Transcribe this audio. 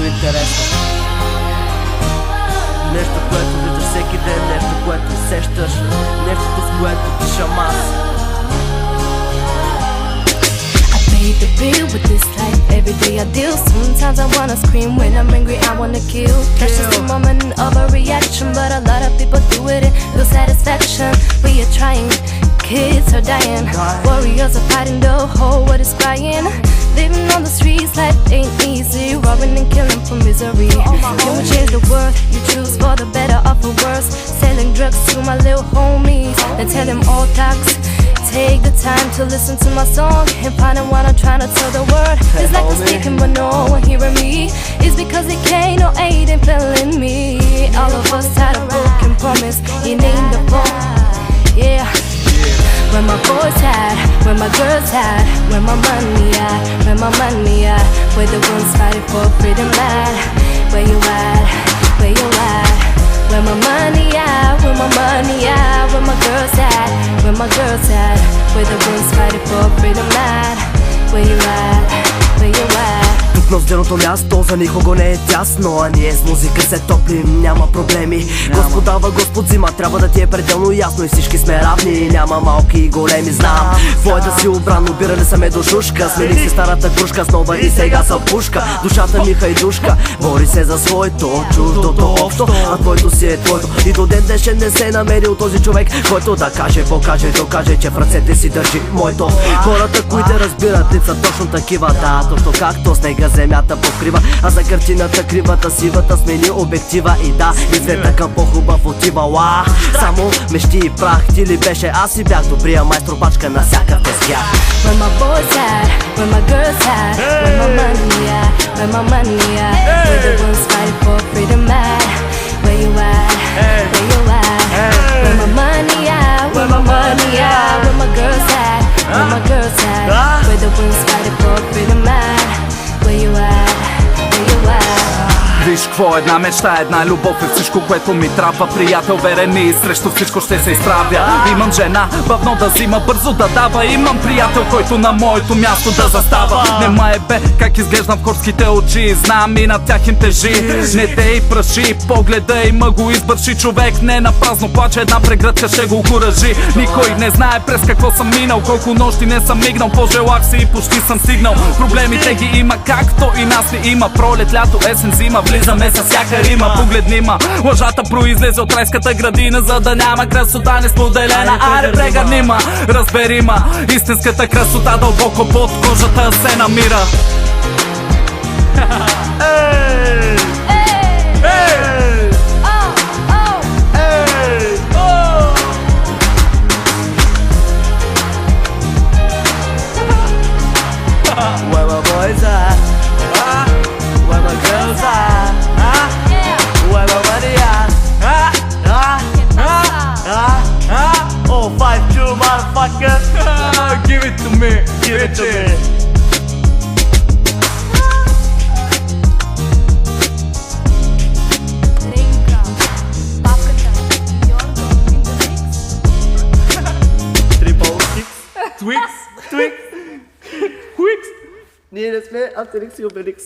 нещо интересно. Нещо, което виждаш всеки ден, нещо, което усещаш, нещото, с което ти шамас. Pay the bill with this life, every day I deal. Sometimes I wanna scream, when I'm angry I wanna kill. That's just a moment of a reaction, but a lot of people do it and feel satisfaction. We are trying, kids are dying, warriors are fighting, the whole world is crying. Living on the streets, life ain't easy, robbing and killing for misery. Can we change the world? You choose for the better or for worse. Selling drugs to my little homies and tell them all thugs. Take the time to listen to my song and find out what I'm trying to tell the world. It's like I'm speaking but no one hearing me. It's because it can't no aid in feeling me. All of us had a broken promise, it ain't the fault. Yeah. Where my boys at, where my girls at, where my money at, where my money at, where the ones fighting for freedom at. Where you at, where you at, where my money at, where my money at, where my girls at, where my girls at, where the ones fighting for freedom at. Where you at, where you at. Тук на отделното място за никого не е тясно, а ние с музика се топлим, няма проблеми. Господ дава, Господ взима, трябва да ти е пределно ясно и всички сме равни, няма малки и големи. Знам, твое да си обран, обирали са ме до шушка. Смени си старата кружка, с нова и сега са пушка. Душата ми хайдушка, бори се за своето, чуждото общо, а твоето си е твоето. И до ден днешен не се е намерил този човек, който да каже, покаже, докаже, че в ръцете си държи моето. Хората, които разбират, лица точно такива, да, точно както снега земята покрива, а за картината кривата сивата смени обектива. И да, и света към по-хубав отива. Ла, само мечти и прах, ти ли беше, аз си бях добрия майстор, бачка на всяка тезгя. Where my boys at, where my girls at, where my money at, where my money at, where the ones fighting for freedom at. Where you at, where you at, where my money at, where my money at, where my girls at, where my girls at, where the ones fighting for freedom at. Where you at, where you at. Виж какво, една мечта, една любов е всичко, което ми трябва. Приятел верен и срещу всичко ще се изправя. Имам жена, бавно да взима, бързо да дава. Имам приятел, който на моето място да застава. Нема е бе, как изглеждам в хорските очи, знам и на тях им тежи. Не те и праши, погледа има го избърши. Човек не на празно плаче, една прегръдка ще го окуражи. Никой не знае през какво съм минал, колко нощи не съм мигнал. Пожелах си и почти съм стигнал. Проблемите ги има, както и нас не има. Пролет, лято, есен, зима, влизаме с всяка рима. Погледни ма, лъжата произлезе от райската градина, за да няма красота несподелена. Аре прегърни ма, разбери ма, истинската красота дълбоко под кожата се намира. Where my boys at, where my girls at, where my money at. Oh, 5-2 motherfucker. Give it to me, Give it to me. Twix, Twix. Twix. Ние не сме Астерикс и Обеликс.